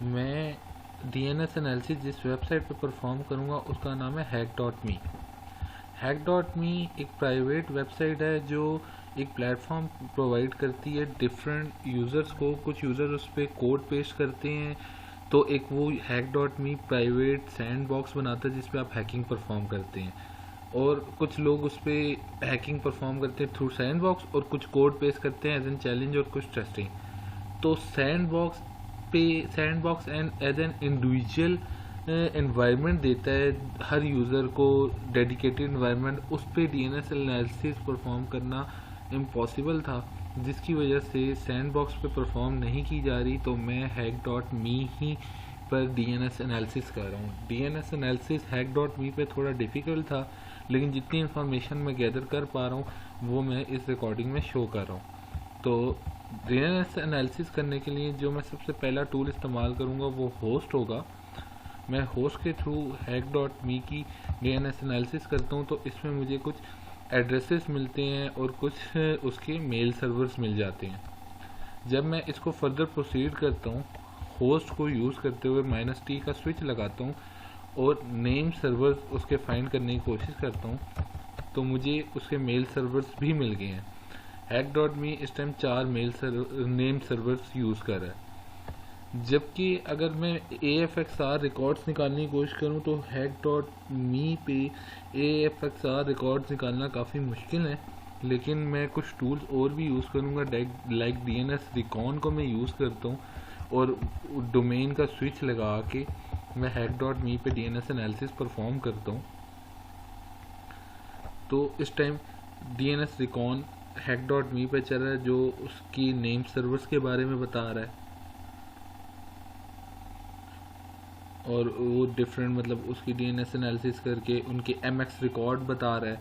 मैं DNS analysis जिस website पे परफॉर्म करूँगा उसका नाम है hack.me। hack.me एक प्राइवेट वेबसाइट है जो एक प्लेटफॉर्म प्रोवाइड करती है डिफरेंट यूज़र्स को। कुछ यूज़र उस पर कोड पेस्ट करते हैं, तो एक वो hack.me प्राइवेट सैंड बॉक्स बनाता है जिसपे आप हैकिंग परफॉर्म करते हैं, और कुछ लोग उस पर हैकिंग परफॉर्म करते हैं थ्रू सैंड बॉक्स, और कुछ कोड पेस्ट करते हैं एज एन चैलेंज और कुछ टेस्टिंग। तो sandbox and as an individual environment देता है हर यूज़र को, डेडिकेटेड एनवायरनमेंट। उस पर डीएनएस एनालिसिस परफॉर्म करना इम्पॉसिबल था, जिसकी वजह से सैंड बॉक्स पे परफॉर्म नहीं की जा रही। तो मैं hack.me ही पर डीएनएस एनालिसिस कर रहा हूँ। डीएनएस एनालिसिस hack.me पे थोड़ा डिफ़िकल्ट था, लेकिन जितनी इन्फॉर्मेशन मैं गैदर कर पा रहा हूँ वो मैं इस रिकॉर्डिंग में शो कर रहा हूँ। तो डीएनएस एनालिसिस करने के लिए जो मैं सबसे पहला टूल इस्तेमाल करूँगा वो होस्ट होगा। मैं होस्ट के थ्रू hack.me की डीएनएस एनालिसिस करता हूँ, तो इसमें मुझे कुछ एड्रेसेस मिलते हैं और कुछ उसके मेल सर्वर्स मिल जाते हैं। जब मैं इसको फर्दर प्रोसीड करता हूँ, होस्ट को यूज़ करते हुए -t का स्विच लगाता हूँ और नेम सर्वर्स उसके फाइंड करने की कोशिश करता हूँ, तो मुझे उसके मेल सर्वर्स भी मिल गए हैं। hack.me इस टाइम 4 नेम सर्वर्स यूज़ कर रहा है। जबकि अगर मैं AFXR रिकॉर्ड्स निकालने की कोशिश करूं तो hack.me पे AFXR रिकॉर्ड्स निकालना काफ़ी मुश्किल है, लेकिन मैं कुछ टूल्स और भी यूज़ करूंगा। लाइक DNS रिकॉन को मैं यूज़ करता हूं, और डोमेन का स्विच लगा के मैं hack.me पे DNS एनालिसिस परफॉर्म करता हूं। तो इस टाइम DNS रिकॉन hack.me पे चल रहा है, जो उसकी नेम सर्वर्स के बारे में बता रहा है, और वो डिफरेंट मतलब उसकी डीएनएस एनालिसिस करके उनके MX रिकॉर्ड बता रहा है।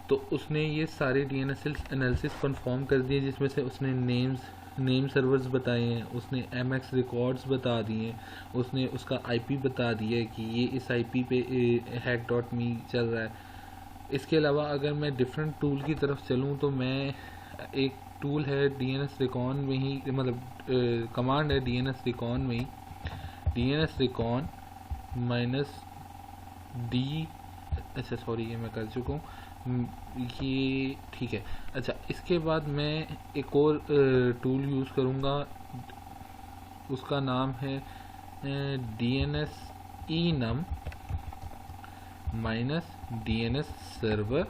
तो उसने ये सारे डीएनएस एनालिसिस परफॉर्म कर दिए, जिसमें से उसने नेम सर्वर्स बताए हैं, उसने MX रिकॉर्ड्स बता दिए हैं, उसने उसका IP बता दिया है कि ये इस IP पे hack.me चल रहा है। इसके अलावा अगर मैं डिफरेंट टूल की तरफ चलूँ तो मैं एक टूल है DNS रिकॉन में ही, मतलब कमांड है DNS रिकॉन में ही, DNS रिकॉन -d। अच्छा सॉरी, ये मैं कर चुका हूँ, ये ठीक है। अच्छा, इसके बाद मैं एक और टूल यूज़ करूँगा, उसका नाम है DNS enum -DNS सर्वर।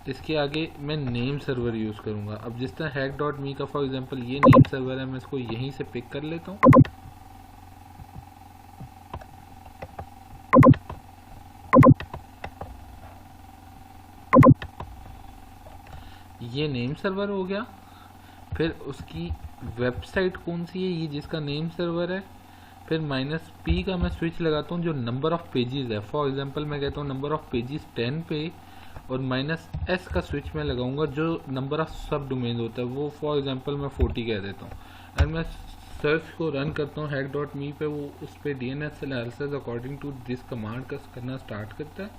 इसके आगे मैं नेम सर्वर यूज़ करूँगा। अब जिस तरह hack.me का फॉर एग्जांपल ये नेम सर्वर है, मैं इसको यहीं से पिक कर लेता हूँ। ये नेम सर्वर हो गया। फिर उसकी वेबसाइट कौन सी है, ये जिसका नेम सर्वर है। फिर -p का मैं स्विच लगाता हूँ जो नंबर ऑफ पेजेस है। फॉर एग्जांपल मैं कहता हूँ नंबर ऑफ पेजेस 10 पे, और -s का स्विच मैं लगाऊंगा जो नंबर ऑफ सब डोमेन होता है, वो फॉर एग्जांपल मैं 40 कह देता हूँ। एंड मैं सर्च को रन करता हूँ hack.me पे, वो उस पर DNS analysis according to this command का करना स्टार्ट करता है,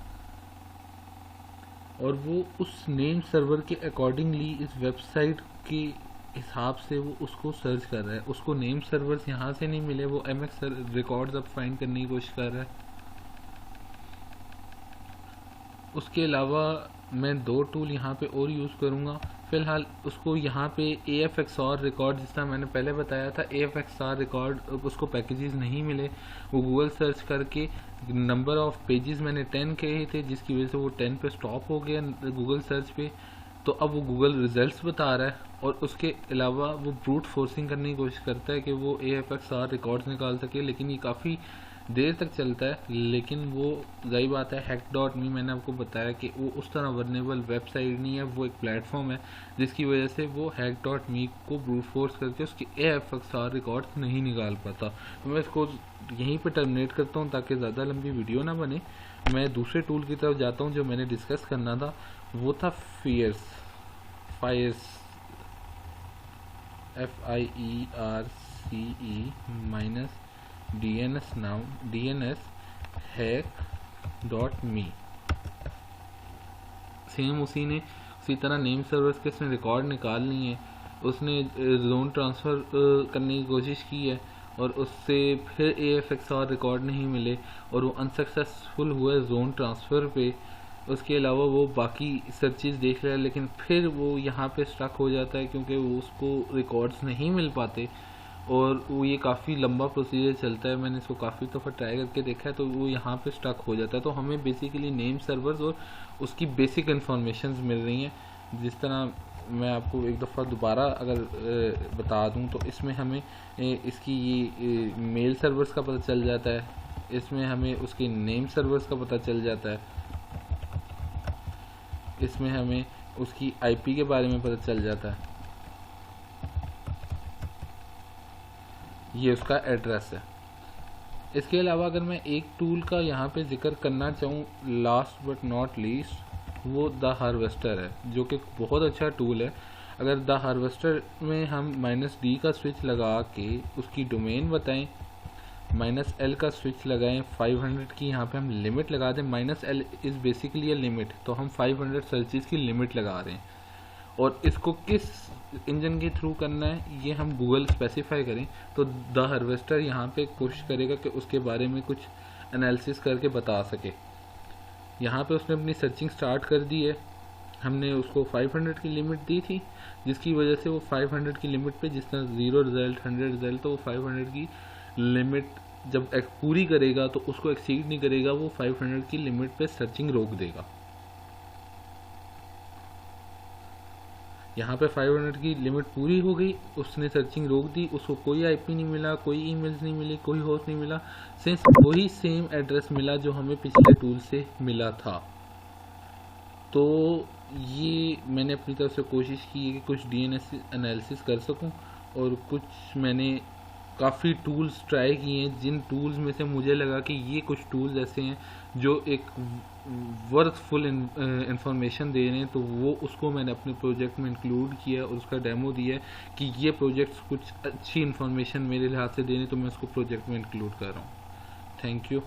और वो उस नेम सर्वर के अकॉर्डिंगली इस वेबसाइट के हिसाब से वो उसको सर्च कर रहा है। उसको नेम सर्वर्स यहाँ से नहीं मिले, वो MX रिकॉर्ड्स अब फाइंड करने की कोशिश कर रहा है। उसके अलावा मैं 2 टूल यहाँ पे और यूज़ करूँगा। फ़िलहाल उसको यहाँ पे AFXR रिकॉर्ड, जिस तरह मैंने पहले बताया था, AFXR रिकॉर्ड उसको पैकेजेस नहीं मिले। वो गूगल सर्च करके नंबर ऑफ़ पेजेस मैंने 10 कहे थे, जिसकी वजह से वो 10 पे स्टॉप हो गया गूगल सर्च पे। तो अब वो गूगल रिजल्ट्स बता रहा है, और उसके अलावा वो ब्रूट फोर्सिंग करने की कोशिश करता है कि वो AFXR रिकॉर्ड्स निकाल सके, लेकिन ये काफ़ी देर तक चलता है। लेकिन वो सही बात है, hack.me मैंने आपको बताया कि वो उस तरह वर्नेबल वेबसाइट नहीं है, वो एक प्लेटफॉर्म है, जिसकी वजह से वो hack.me को ब्रूट फोर्स करके उसके AFXR रिकॉर्ड्स नहीं निकाल पाता। तो मैं इसको यहीं पे टर्मिनेट करता हूँ ताकि ज़्यादा लंबी वीडियो ना बने। मैं दूसरे टूल की तरफ जाता हूँ जो मैंने डिस्कस करना था, वो था Fyers FIERCE DNS hack.me। Same उसी तरह नेम सर्वर्स के इसने रिकॉर्ड निकाल लिए हैं, उसने जोन ट्रांसफ़र करने की कोशिश की है और उससे फिर AFXR रिकॉर्ड नहीं मिले और वो अनसक्सेसफुल हुआ है जोन ट्रांसफ़र पे। उसके अलावा वो बाकी सर्चेस देख रहा है, लेकिन फिर वो यहाँ पे स्टक हो जाता है क्योंकि वो उसको रिकॉर्ड्स नहीं मिल पाते और वो ये काफ़ी लंबा प्रोसीजर चलता है। मैंने इसको काफ़ी दफ़ा ट्राई करके देखा है, तो वो यहाँ पे स्टक हो जाता है। तो हमें बेसिकली नेम सर्वर्स और उसकी बेसिक इन्फॉर्मेशन मिल रही हैं। जिस तरह मैं आपको एक दफ़ा दोबारा अगर बता दूं तो इसमें हमें इसकी ये मेल सर्वर्स का पता चल जाता है, इसमें हमें उसके नेम सर्वर्स का पता चल जाता है, इसमें हमें उसकी IP के बारे में पता चल जाता है, ये उसका एड्रेस है। इसके अलावा अगर मैं एक टूल का यहाँ पे जिक्र करना चाहूँ लास्ट बट नॉट लीस्ट, वो द हार्वेस्टर है, जो कि बहुत अच्छा टूल है। अगर द हार्वेस्टर में हम -D का स्विच लगा के उसकी डोमेन बताएं, -L का स्विच लगाएं, 500 की यहाँ पे हम लिमिट लगा दें, -L is basically a limit, तो हम 500 सर्चेस की लिमिट लगा रहे हैं और इसको किस इंजन के थ्रू करना है ये हम गूगल स्पेसिफाई करें तो द हार्वेस्टर यहाँ पे कोशिश करेगा कि उसके बारे में कुछ एनालिसिस करके बता सके। यहाँ पे उसने अपनी सर्चिंग स्टार्ट कर दी है, हमने उसको 500 की लिमिट दी थी, जिसकी वजह से वो 500 की लिमिट पे जिस तरह 0 रिजल्ट 100 रिजल्ट, तो वो 500 की लिमिट जब पूरी करेगा तो उसको एक्सीड नहीं करेगा, वो 500 की लिमिट पे सर्चिंग रोक देगा। यहाँ पे 500 की लिमिट पूरी हो गई, उसने सर्चिंग रोक दी, उसको कोई IP नहीं मिला, कोई ईमेल्स नहीं मिली, कोई होस्ट नहीं मिला, सिर्फ वही सेम एड्रेस मिला जो हमें पिछले टूल से मिला था। तो ये मैंने अपनी तरफ से कोशिश की है कि कुछ DNS एनालिसिस कर सकूं और कुछ मैंने काफ़ी टूल्स ट्राई किए हैं, जिन टूल्स में से मुझे लगा कि ये कुछ टूल्स ऐसे हैं जो एक वर्थफुल इंफॉर्मेशन दे रहे हैं, तो वो उसको मैंने अपने प्रोजेक्ट में इंक्लूड किया और उसका डेमो दिया है कि ये प्रोजेक्ट्स कुछ अच्छी इन्फॉर्मेशन मेरे लिहाज से दे रहे हैं, तो मैं उसको प्रोजेक्ट में इंक्लूड कर रहा हूँ। Thank you.